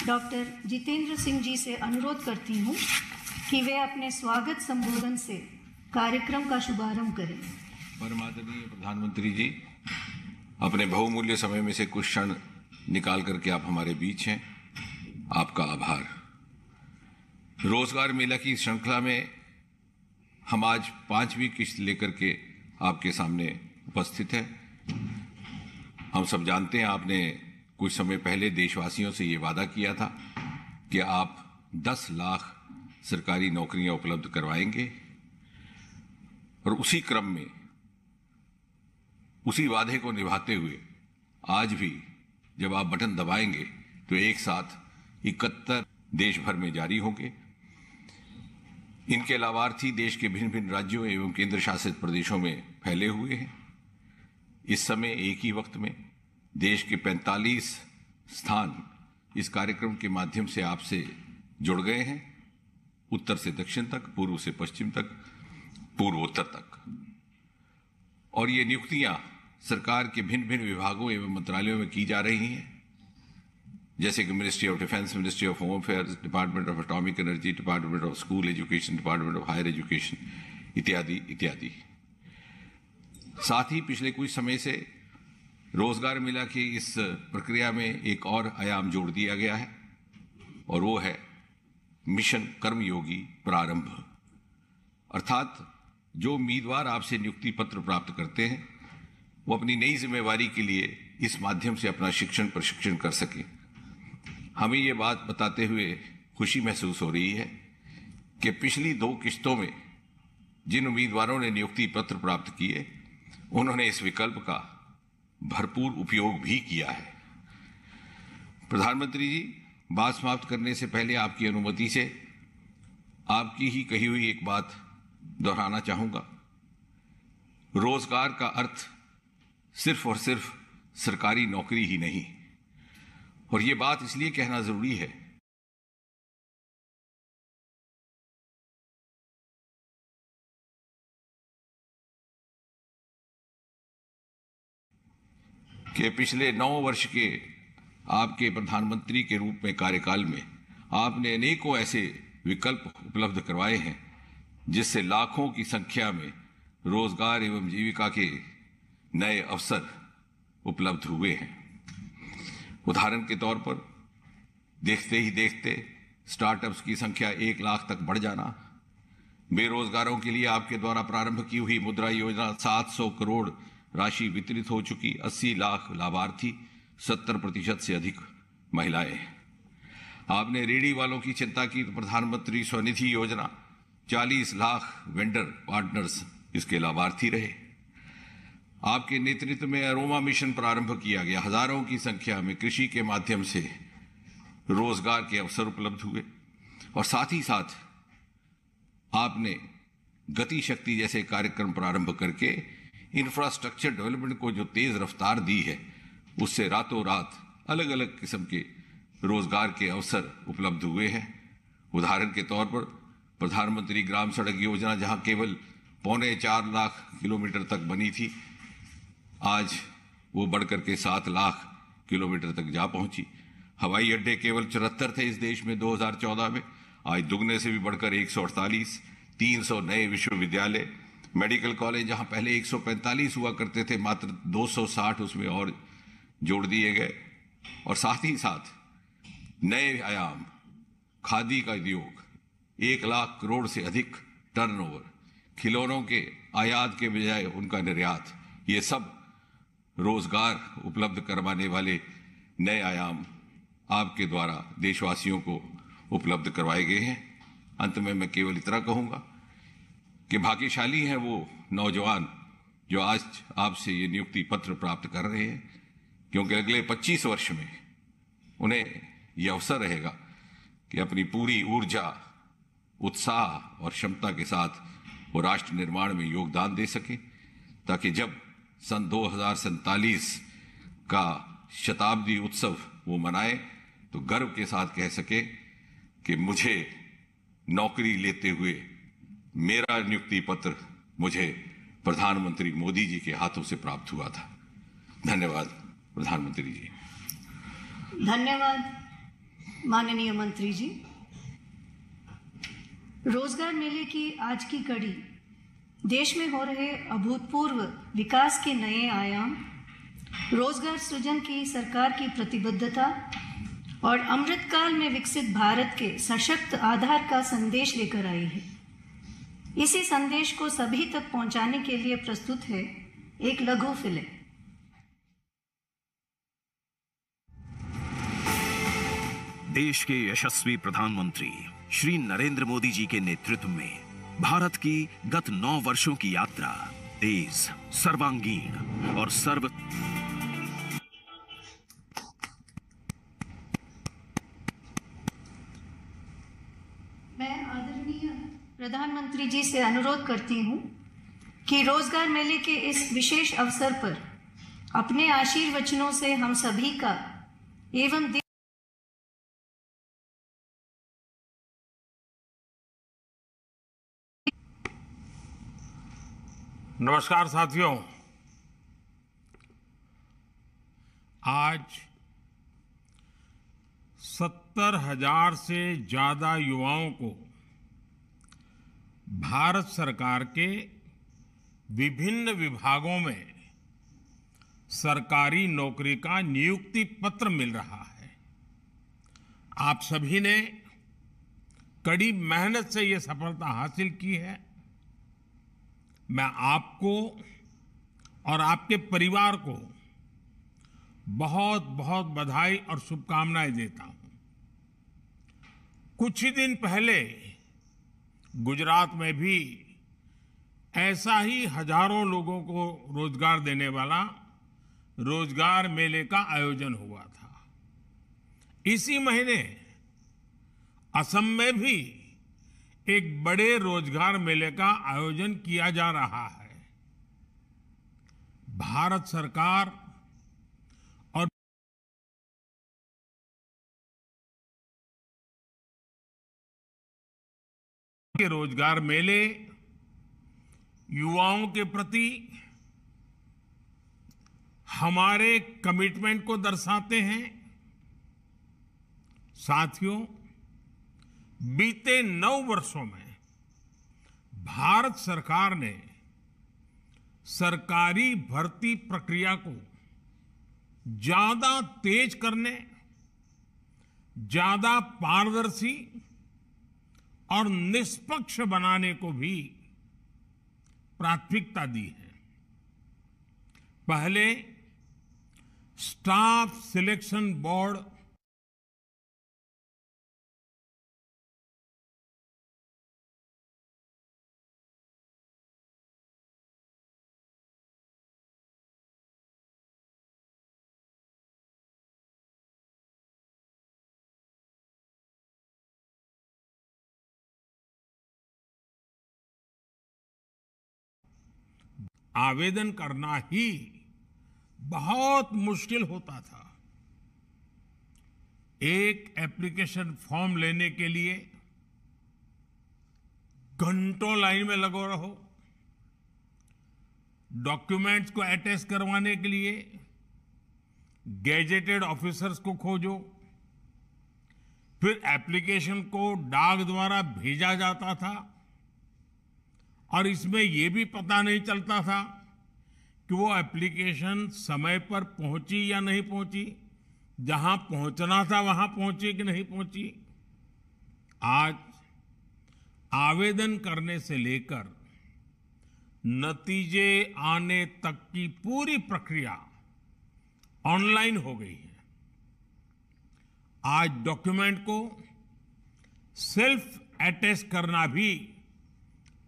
Doctor Jitendra Singh ji से अनुरोध करती हूँ कि वे अपने स्वागत संबोधन से कार्यक्रम का शुभारंभ करें। परमादरणीय प्रधानमंत्री जी, अपने बहुमूल्य समय में से कुछ क्षण निकाल करके आप हमारे बीच हैं, आपका आभार। रोजगार मेला की श्रृंखला में हम आज 5वीं किस्त लेकर के आपके सामने उपस्थित हैं। हम सब जानते हैं, आपने कुछ समय पहले देशवासियों से ये वादा किया था कि आप 10 लाख सरकारी नौकरियां उपलब्ध करवाएंगे, और उसी क्रम में उसी वादे को निभाते हुए आज भी जब आप बटन दबाएंगे तो एक साथ 71 देश भर में जारी होंगे। इनके लाभार्थी देश के भिन्न भिन्न राज्यों एवं केंद्र शासित प्रदेशों में फैले हुए हैं। इस समय एक ही वक्त में देश के 45 स्थान इस कार्यक्रम के माध्यम से आपसे जुड़ गए हैं, उत्तर से दक्षिण तक, पूर्व से पश्चिम तक, पूर्वोत्तर तक। और ये नियुक्तियां सरकार के भिन्न भिन्न विभागों एवं मंत्रालयों में की जा रही हैं, जैसे कि ministry of defence, ministry of home affairs, department of atomic energy, department of school education, department of higher education इत्यादि इत्यादि। साथ ही पिछले कुछ समय से रोजगार मेला की इस प्रक्रिया में एक और आयाम जोड़ दिया गया है, और वो है मिशन कर्मयोगी प्रारंभ। अर्थात जो उम्मीदवार आपसे नियुक्ति पत्र प्राप्त करते हैं वो अपनी नई जिम्मेवारी के लिए इस माध्यम से अपना शिक्षण प्रशिक्षण कर सकें। हमें ये बात बताते हुए खुशी महसूस हो रही है कि पिछली 2 किस्तों में जिन उम्मीदवारों ने नियुक्ति पत्र प्राप्त किए उन्होंने इस विकल्प का भरपूर उपयोग भी किया है। प्रधानमंत्री जी, बात समाप्त करने से पहले आपकी अनुमति से आपकी ही कही हुई एक बात दोहराना चाहूंगा। रोजगार का अर्थ सिर्फ और सिर्फ सरकारी नौकरी ही नहीं, और ये बात इसलिए कहना जरूरी है कि पिछले 9 वर्ष के आपके प्रधानमंत्री के रूप में कार्यकाल में आपने अनेकों ऐसे विकल्प उपलब्ध करवाए हैं जिससे लाखों की संख्या में रोजगार एवं जीविका के नए अवसर उपलब्ध हुए हैं। उदाहरण के तौर पर देखते ही देखते स्टार्टअप्स की संख्या 1 लाख तक बढ़ जाना, बेरोजगारों के लिए आपके द्वारा प्रारंभ की हुई मुद्रा योजना 700 करोड़ राशि वितरित हो चुकी, 80 लाख लाभार्थी, 70% से अधिक महिलाएं। आपने रेहड़ी वालों की चिंता की तो प्रधानमंत्री स्वनिधि योजना, 40 लाख वेंडर पार्टनर्स इसके लाभार्थी रहे। आपके नेतृत्व में अरोमा मिशन प्रारंभ किया गया, हजारों की संख्या में कृषि के माध्यम से रोजगार के अवसर उपलब्ध हुए, और साथ ही साथ आपने गति शक्ति जैसे कार्यक्रम प्रारंभ करके इंफ्रास्ट्रक्चर डेवलपमेंट को जो तेज रफ्तार दी है उससे रातों रात अलग अलग किस्म के रोजगार के अवसर उपलब्ध हुए हैं। उदाहरण के तौर पर प्रधानमंत्री ग्राम सड़क योजना, जहां केवल 3.25 लाख किलोमीटर तक बनी थी, आज वो बढ़कर के 7 लाख किलोमीटर तक जा पहुंची। हवाई अड्डे केवल 74 थे इस देश में 2014 में, आज दुगने से भी बढ़कर 148, 300 नए विश्वविद्यालय, मेडिकल कॉलेज जहां पहले 145 हुआ करते थे, मात्र 260 उसमें और जोड़ दिए गए। और साथ ही साथ नए आयाम, खादी का उद्योग, 1 लाख करोड़ से अधिक टर्नओवर, खिलौनों के आयात के बजाय उनका निर्यात, ये सब रोजगार उपलब्ध करवाने वाले नए आयाम आपके द्वारा देशवासियों को उपलब्ध करवाए गए हैं। अंत में मैं केवल इतना कहूंगा कि भाग्यशाली हैं वो नौजवान जो आज आपसे ये नियुक्ति पत्र प्राप्त कर रहे हैं, क्योंकि अगले 25 वर्ष में उन्हें यह अवसर रहेगा कि अपनी पूरी ऊर्जा, उत्साह और क्षमता के साथ वो राष्ट्र निर्माण में योगदान दे सके, ताकि जब सन 2047 का शताब्दी उत्सव वो मनाए तो गर्व के साथ कह सके कि मुझे नौकरी लेते हुए मेरा नियुक्ति पत्र मुझे प्रधानमंत्री मोदी जी के हाथों से प्राप्त हुआ था। धन्यवाद प्रधानमंत्री जी। धन्यवाद। माननीय मंत्री जी, रोजगार मेले की आज की कड़ी देश में हो रहे अभूतपूर्व विकास के नए आयाम, रोजगार सृजन की सरकार की प्रतिबद्धता और अमृतकाल में विकसित भारत के सशक्त आधार का संदेश लेकर आई है। इसी संदेश को सभी तक पहुंचाने के लिए प्रस्तुत है एक लघु फिल्म। देश के यशस्वी प्रधानमंत्री श्री नरेंद्र मोदी जी के नेतृत्व में भारत की गत 9 वर्षों की यात्रा तेज, सर्वांगीण और मैं आदरणीय प्रधानमंत्री जी से अनुरोध करती हूं कि रोजगार मेले के इस विशेष अवसर पर अपने आशीर्वचनों से हम सभी का एवं नमस्कार साथियों, आज 70,000 से ज्यादा युवाओं को भारत सरकार के विभिन्न विभागों में सरकारी नौकरी का नियुक्ति पत्र मिल रहा है। आप सभी ने कड़ी मेहनत से ये सफलता हासिल की है। मैं आपको और आपके परिवार को बहुत बहुत बधाई और शुभकामनाएं देता हूं। कुछ ही दिन पहले गुजरात में भी ऐसा ही हजारों लोगों को रोजगार देने वाला रोजगार मेले का आयोजन हुआ था। इसी महीने असम में भी एक बड़े रोजगार मेले का आयोजन किया जा रहा है। भारत सरकार और के रोजगार मेले युवाओं के प्रति हमारे कमिटमेंट को दर्शाते हैं। साथियों, बीते 9 वर्षों में भारत सरकार ने सरकारी भर्ती प्रक्रिया को ज्यादा तेज करने, ज्यादा पारदर्शी और निष्पक्ष बनाने को भी प्राथमिकता दी है। पहले स्टाफ सिलेक्शन बोर्ड आवेदन करना ही बहुत मुश्किल होता था। एक एप्लीकेशन फॉर्म लेने के लिए घंटों लाइन में लगे रहो, डॉक्यूमेंट्स को अटैच करवाने के लिए गैजेटेड ऑफिसर्स को खोजो, फिर एप्लीकेशन को डाक द्वारा भेजा जाता था और इसमें यह भी पता नहीं चलता था कि वो एप्लीकेशन समय पर पहुंची या नहीं पहुंची, जहां पहुंचना था वहां पहुंची कि नहीं पहुंची। आज आवेदन करने से लेकर नतीजे आने तक की पूरी प्रक्रिया ऑनलाइन हो गई है। आज डॉक्यूमेंट को सेल्फ अटेस्ट करना भी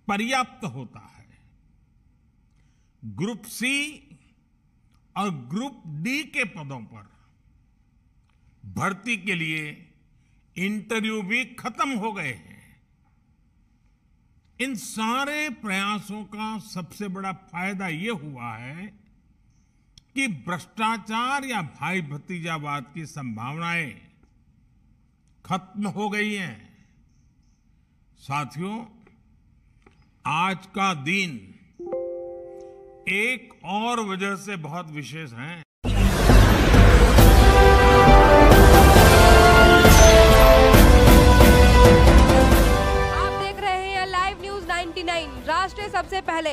पर्याप्त होता है। ग्रुप सी और ग्रुप डी के पदों पर भर्ती के लिए इंटरव्यू भी खत्म हो गए हैं। इन सारे प्रयासों का सबसे बड़ा फायदा यह हुआ है कि भ्रष्टाचार या भाई भतीजावाद की संभावनाएं खत्म हो गई हैं। साथियों, आज का दिन एक और वजह से बहुत विशेष है। राष्ट्र सबसे पहले।